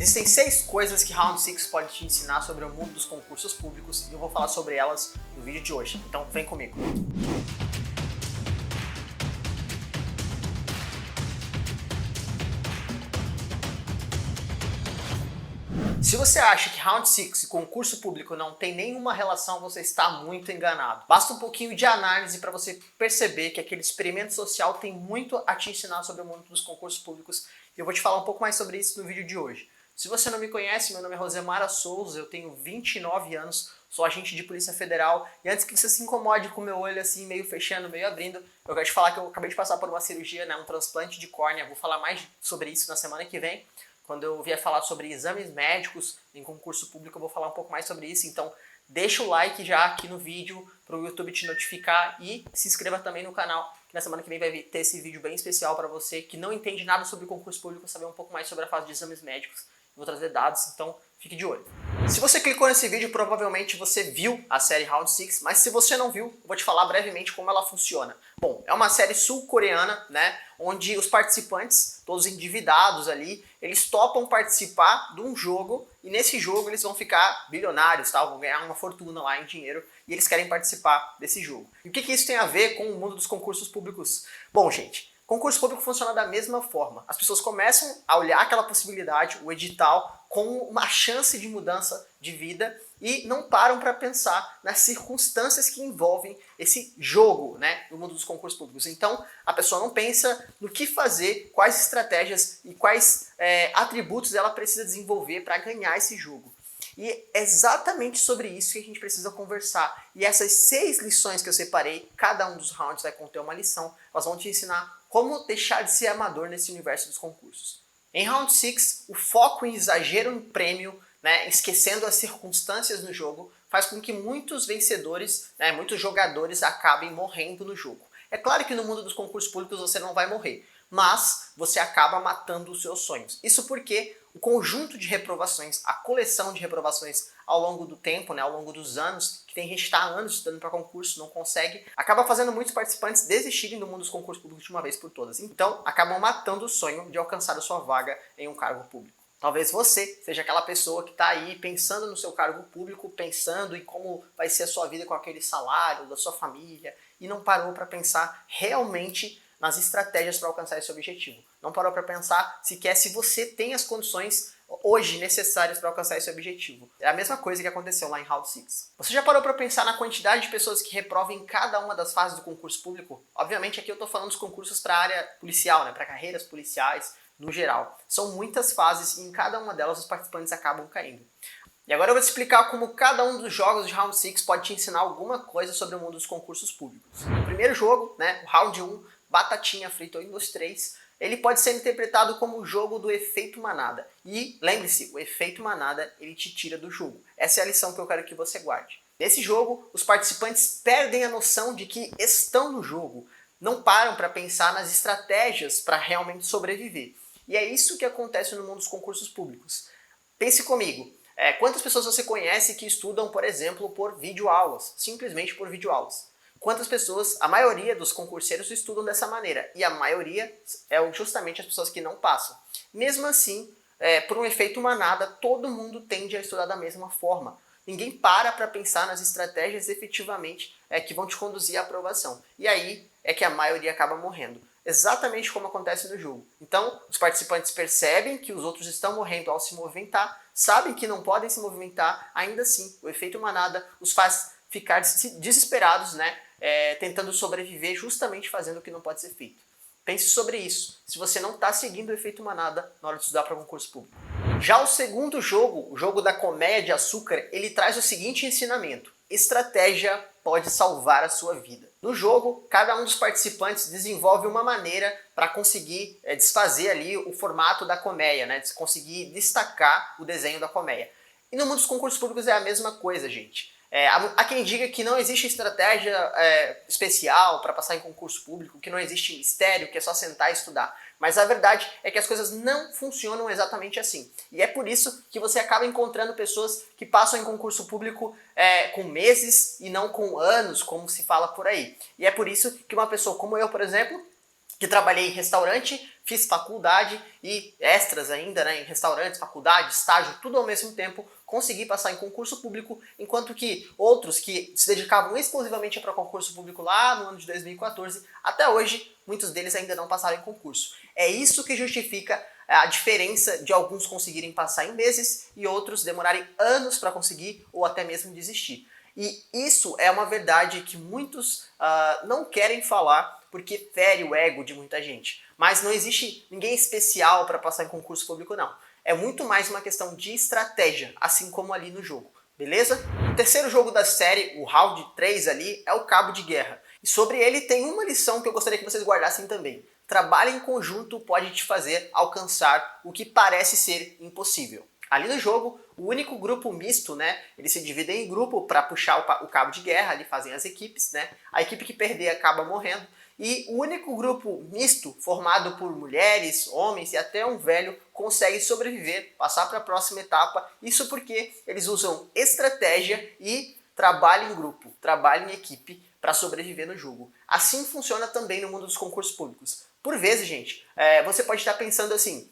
Existem 6 coisas que Round 6 pode te ensinar sobre o mundo dos concursos públicos e eu vou falar sobre elas no vídeo de hoje. Então vem comigo. Se você acha que Round 6 e concurso público não tem nenhuma relação, você está muito enganado. Basta um pouquinho de análise para você perceber que aquele experimento social tem muito a te ensinar sobre o mundo dos concursos públicos e eu vou te falar um pouco mais sobre isso no vídeo de hoje. Se você não me conhece, meu nome é Rosemara Souza, eu tenho 29 anos, sou agente de Polícia Federal e antes que você se incomode com o meu olho assim meio fechando, meio abrindo, eu quero te falar que eu acabei de passar por uma cirurgia, um transplante de córnea, vou falar mais sobre isso na semana que vem. Quando eu vier falar sobre exames médicos em concurso público, eu vou falar um pouco mais sobre isso. Então, deixa o like já aqui no vídeo para o YouTube te notificar e se inscreva também no canal, que na semana que vem vai ter esse vídeo bem especial para você que não entende nada sobre concurso público, saber um pouco mais sobre a fase de exames médicos. Eu vou trazer dados, então fique de olho. Se você clicou nesse vídeo, provavelmente você viu a série Round 6, mas se você não viu, eu vou te falar brevemente como ela funciona. Bom, é uma série sul-coreana, onde os participantes, todos endividados ali, eles topam participar de um jogo e nesse jogo eles vão ficar bilionários, vão ganhar uma fortuna lá em dinheiro e eles querem participar desse jogo. E o que isso tem a ver com o mundo dos concursos públicos? Bom, gente, concurso público funciona da mesma forma. As pessoas começam a olhar aquela possibilidade, o edital, como uma chance de mudança de vida e não param para pensar nas circunstâncias que envolvem esse jogo, no mundo dos concursos públicos. Então, a pessoa não pensa no que fazer, quais estratégias e quais atributos ela precisa desenvolver para ganhar esse jogo. E é exatamente sobre isso que a gente precisa conversar. E essas 6 lições que eu separei, cada um dos rounds vai conter uma lição, elas vão te ensinar como deixar de ser amador nesse universo dos concursos. Em Round 6, o foco em exagero no prêmio, esquecendo as circunstâncias no jogo, faz com que muitos vencedores, muitos jogadores acabem morrendo no jogo. É claro que no mundo dos concursos públicos você não vai morrer, mas você acaba matando os seus sonhos. Isso porque o conjunto de reprovações, a coleção de reprovações ao longo do tempo, ao longo dos anos, que tem gente que está há anos estudando para concurso, não consegue, acaba fazendo muitos participantes desistirem do mundo dos concursos públicos de uma vez por todas. Então, acabam matando o sonho de alcançar a sua vaga em um cargo público. Talvez você seja aquela pessoa que está aí pensando no seu cargo público, pensando em como vai ser a sua vida com aquele salário, da sua família, e não parou para pensar realmente nas estratégias para alcançar esse objetivo. Não parou para pensar sequer se você tem as condições hoje necessárias para alcançar esse objetivo. É a mesma coisa que aconteceu lá em Round 6. Você já parou para pensar na quantidade de pessoas que reprovam em cada uma das fases do concurso público? Obviamente aqui eu estou falando dos concursos para a área policial, para carreiras policiais no geral. São muitas fases e em cada uma delas os participantes acabam caindo. E agora eu vou te explicar como cada um dos jogos de Round 6 pode te ensinar alguma coisa sobre o mundo dos concursos públicos. O primeiro jogo, o Round 1, Batatinha Frita 1, 2, 3, ele pode ser interpretado como o jogo do efeito manada. E lembre-se, o efeito manada ele te tira do jogo. Essa é a lição que eu quero que você guarde. Nesse jogo, os participantes perdem a noção de que estão no jogo, não param para pensar nas estratégias para realmente sobreviver. E é isso que acontece no mundo dos concursos públicos. Pense comigo, quantas pessoas você conhece que estudam, por exemplo, por videoaulas, simplesmente por videoaulas? Quantas pessoas, a maioria dos concurseiros estudam dessa maneira, e a maioria é justamente as pessoas que não passam. Mesmo assim, por um efeito manada, todo mundo tende a estudar da mesma forma. Ninguém para pensar nas estratégias efetivamente que vão te conduzir à aprovação. E aí é que a maioria acaba morrendo. Exatamente como acontece no jogo. Então, os participantes percebem que os outros estão morrendo ao se movimentar, sabem que não podem se movimentar, ainda assim, o efeito manada os faz ficar desesperados, tentando sobreviver, justamente fazendo o que não pode ser feito. Pense sobre isso, se você não está seguindo o efeito manada na hora de estudar para concurso público. Já o segundo jogo, o jogo da colmeia de açúcar, ele traz o seguinte ensinamento: estratégia pode salvar a sua vida. No jogo, cada um dos participantes desenvolve uma maneira para conseguir desfazer ali o formato da colmeia, conseguir destacar o desenho da colmeia. E no mundo dos concursos públicos é a mesma coisa, gente. Há quem diga que não existe estratégia especial para passar em concurso público, que não existe mistério, que é só sentar e estudar. Mas a verdade é que as coisas não funcionam exatamente assim. E é por isso que você acaba encontrando pessoas que passam em concurso público com meses e não com anos, como se fala por aí. E é por isso que uma pessoa como eu, por exemplo, que trabalhei em restaurante, fiz faculdade e extras ainda, né, em restaurantes, faculdade, estágio, tudo ao mesmo tempo, consegui passar em concurso público, enquanto que outros que se dedicavam exclusivamente para concurso público lá no ano de 2014, até hoje, muitos deles ainda não passaram em concurso. É isso que justifica a diferença de alguns conseguirem passar em meses e outros demorarem anos para conseguir ou até mesmo desistir. E isso é uma verdade que muitos não querem falar porque fere o ego de muita gente. Mas não existe ninguém especial para passar em concurso público, não. É muito mais uma questão de estratégia, assim como ali no jogo, beleza? O terceiro jogo da série, o Round 3 ali, é o Cabo de Guerra. E sobre ele tem uma lição que eu gostaria que vocês guardassem também. Trabalho em conjunto pode te fazer alcançar o que parece ser impossível. Ali no jogo, o único grupo misto, né, eles se dividem em grupo para puxar o cabo de guerra, ali fazem as equipes, né, a equipe que perder acaba morrendo, e o único grupo misto, formado por mulheres, homens e até um velho, consegue sobreviver, passar para a próxima etapa, isso porque eles usam estratégia e trabalho em grupo, trabalho em equipe para sobreviver no jogo. Assim funciona também no mundo dos concursos públicos. Por vezes, gente, você pode estar pensando assim,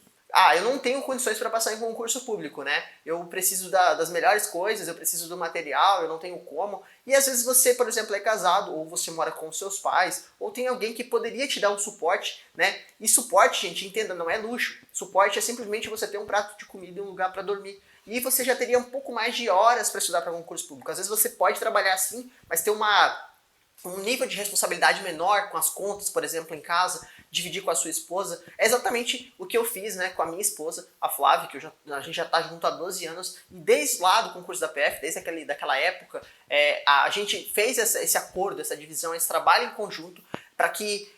eu não tenho condições para passar em concurso público, né? Eu preciso das melhores coisas, eu preciso do material, eu não tenho como. E às vezes você, por exemplo, é casado, ou você mora com seus pais, ou tem alguém que poderia te dar um suporte, né? E suporte, gente, entenda, não é luxo. Suporte é simplesmente você ter um prato de comida e um lugar para dormir. E você já teria um pouco mais de horas para estudar para concurso público. Às vezes você pode trabalhar assim, mas ter um nível de responsabilidade menor com as contas, por exemplo, em casa, dividir com a sua esposa. É exatamente o que eu fiz, né, com a minha esposa, a Flávia, que a gente já está junto há 12 anos, e desde lá do concurso da PF, desde daquela época, a gente fez esse acordo, essa divisão, esse trabalho em conjunto, para que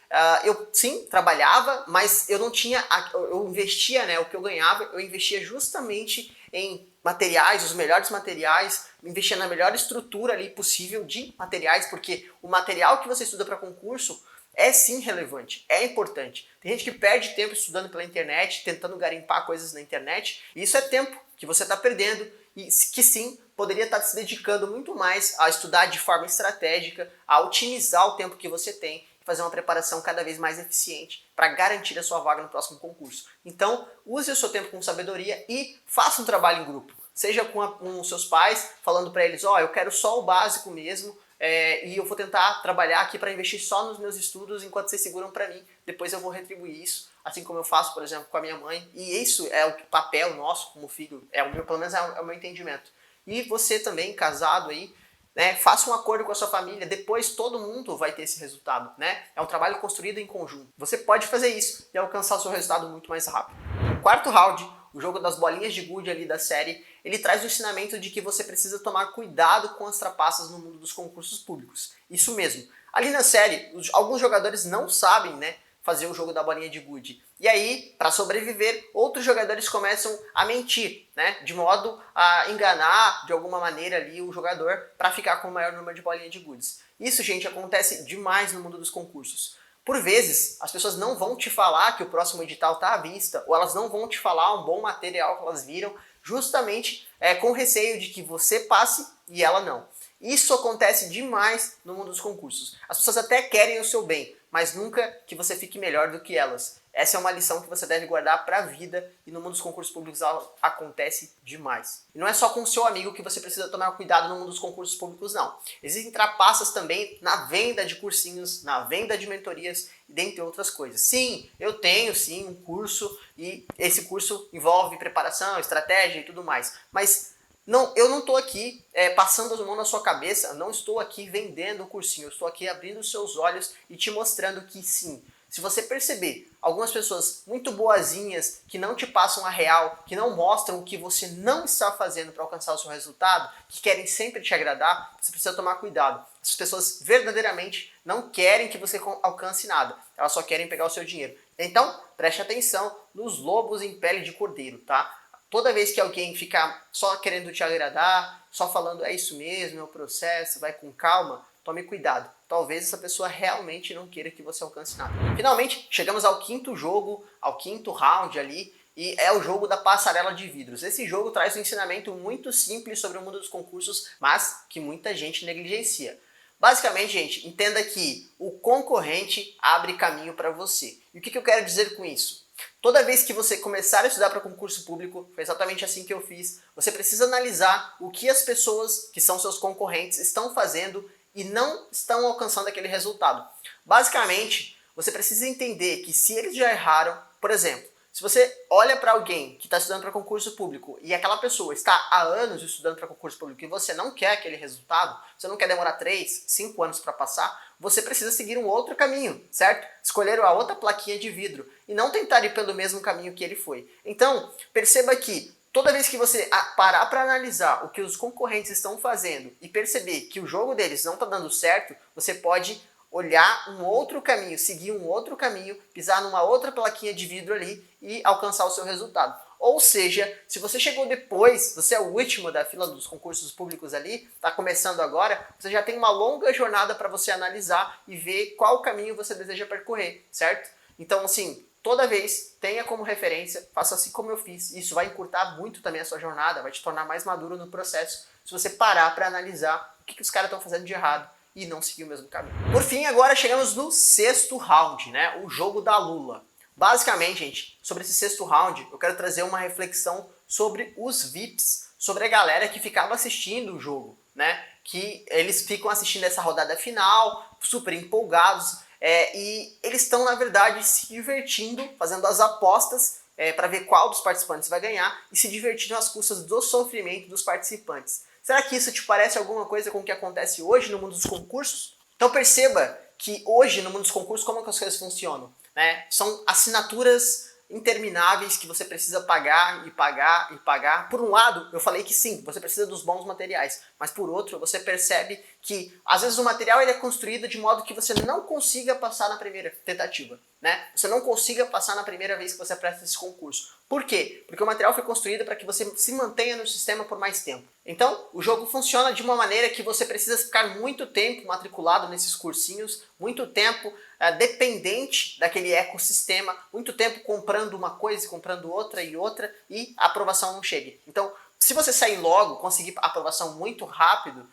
eu, sim, trabalhava, mas eu não tinha, eu investia, né, o que eu ganhava, eu investia justamente em materiais, os melhores materiais, investir na melhor estrutura ali possível de materiais, porque o material que você estuda para concurso é sim relevante, é importante. Tem gente que perde tempo estudando pela internet, tentando garimpar coisas na internet, e isso é tempo que você está perdendo e que sim, poderia estar se dedicando muito mais a estudar de forma estratégica, a otimizar o tempo que você tem, fazer uma preparação cada vez mais eficiente para garantir a sua vaga no próximo concurso. Então, use o seu tempo com sabedoria e faça um trabalho em grupo. Seja com seus pais, falando para eles, eu quero só o básico mesmo, e eu vou tentar trabalhar aqui para investir só nos meus estudos enquanto vocês seguram para mim. Depois eu vou retribuir isso, assim como eu faço, por exemplo, com a minha mãe. E isso é o papel nosso como filho, pelo menos é o meu entendimento. E você também, casado aí, né, faça um acordo com a sua família, depois todo mundo vai ter esse resultado, né? É um trabalho construído em conjunto. Você pode fazer isso e alcançar o seu resultado muito mais rápido. O quarto round, o jogo das bolinhas de gude ali da série, ele traz o ensinamento de que você precisa tomar cuidado com as trapaças no mundo dos concursos públicos. Isso mesmo. Ali na série, alguns jogadores não sabem, né, fazer o jogo da bolinha de gude. E aí, para sobreviver, outros jogadores começam a mentir, né, de modo a enganar de alguma maneira ali o jogador para ficar com o maior número de bolinha de gudes. Isso, gente, acontece demais no mundo dos concursos. Por vezes, as pessoas não vão te falar que o próximo edital está à vista, ou elas não vão te falar um bom material que elas viram, justamente com receio de que você passe e ela não. Isso acontece demais no mundo dos concursos. As pessoas até querem o seu bem, mas nunca que você fique melhor do que elas. Essa é uma lição que você deve guardar para a vida e no mundo dos concursos públicos acontece demais. E não é só com o seu amigo que você precisa tomar cuidado no mundo dos concursos públicos, não. Existem trapaças também na venda de cursinhos, na venda de mentorias, dentre outras coisas. Sim, eu tenho sim um curso e esse curso envolve preparação, estratégia e tudo mais, mas não, eu não estou aqui passando as mãos na sua cabeça, não estou aqui vendendo o cursinho, eu estou aqui abrindo os seus olhos e te mostrando que sim, se você perceber algumas pessoas muito boazinhas que não te passam a real, que não mostram o que você não está fazendo para alcançar o seu resultado, que querem sempre te agradar, você precisa tomar cuidado. Essas pessoas verdadeiramente não querem que você alcance nada, elas só querem pegar o seu dinheiro. Então, preste atenção nos lobos em pele de cordeiro, tá? Toda vez que alguém ficar só querendo te agradar, só falando é isso mesmo, é o processo, vai com calma, tome cuidado. Talvez essa pessoa realmente não queira que você alcance nada. Finalmente, chegamos ao quinto jogo, ao quinto round ali, e é o jogo da passarela de vidros. Esse jogo traz um ensinamento muito simples sobre o mundo dos concursos, mas que muita gente negligencia. Basicamente, gente, entenda que o concorrente abre caminho para você. E o que eu quero dizer com isso? Toda vez que você começar a estudar para concurso público, foi exatamente assim que eu fiz, você precisa analisar o que as pessoas que são seus concorrentes estão fazendo e não estão alcançando aquele resultado. Basicamente, você precisa entender que se eles já erraram, por exemplo, se você olha para alguém que está estudando para concurso público e aquela pessoa está há anos estudando para concurso público e você não quer aquele resultado, você não quer demorar 3, 5 anos para passar, você precisa seguir um outro caminho, certo? Escolher a outra plaquinha de vidro e não tentar ir pelo mesmo caminho que ele foi. Então, perceba que toda vez que você parar para analisar o que os concorrentes estão fazendo e perceber que o jogo deles não está dando certo, você pode olhar um outro caminho, seguir um outro caminho, pisar numa outra plaquinha de vidro ali e alcançar o seu resultado. Ou seja, se você chegou depois, você é o último da fila dos concursos públicos ali, está começando agora, você já tem uma longa jornada para você analisar e ver qual caminho você deseja percorrer, certo? Então, assim, toda vez tenha como referência, faça assim como eu fiz. Isso vai encurtar muito também a sua jornada, vai te tornar mais maduro no processo, se você parar para analisar o que os caras estão fazendo de errado e não seguir o mesmo caminho. Por fim, agora chegamos no sexto round, né? O jogo da Lula. Basicamente, gente, sobre esse sexto round, eu quero trazer uma reflexão sobre os VIPs, sobre a galera que ficava assistindo o jogo, né? Que eles ficam assistindo essa rodada final, super empolgados, e eles estão, na verdade, se divertindo, fazendo as apostas para ver qual dos participantes vai ganhar e se divertindo às custas do sofrimento dos participantes. Será que isso te parece alguma coisa com o que acontece hoje no mundo dos concursos? Então perceba que hoje no mundo dos concursos como que as coisas funcionam, né? São assinaturas intermináveis que você precisa pagar e pagar e pagar. Por um lado, eu falei que sim, você precisa dos bons materiais, mas por outro, você percebe que às vezes o material ele é construído de modo que você não consiga passar na primeira tentativa, né? Você não consiga passar na primeira vez que você presta esse concurso. Por quê? Porque o material foi construído para que você se mantenha no sistema por mais tempo. Então, o jogo funciona de uma maneira que você precisa ficar muito tempo matriculado nesses cursinhos, muito tempo dependente daquele ecossistema, muito tempo comprando uma coisa, comprando outra e outra, e a aprovação não chega. Então, se você sair logo, conseguir a aprovação muito rápido,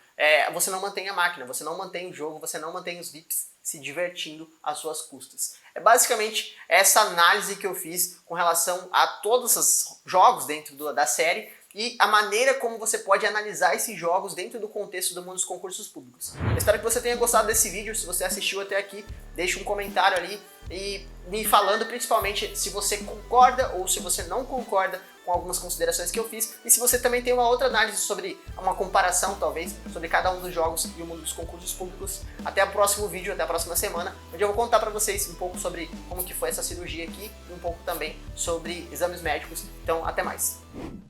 você não mantém a máquina, você não mantém o jogo, você não mantém os VIPs se divertindo às suas custas. É basicamente essa análise que eu fiz com relação a todos os jogos dentro da série e a maneira como você pode analisar esses jogos dentro do contexto do mundo dos concursos públicos. Eu espero que você tenha gostado desse vídeo. Se você assistiu até aqui, deixe um comentário ali e me falando principalmente se você concorda ou se você não concorda com algumas considerações que eu fiz e se você também tem uma outra análise sobre uma comparação, talvez, sobre cada um dos jogos e o mundo dos concursos públicos. Até o próximo vídeo, até a próxima semana, onde eu vou contar para vocês um pouco sobre como que foi essa cirurgia aqui e um pouco também sobre exames médicos. Então, até mais!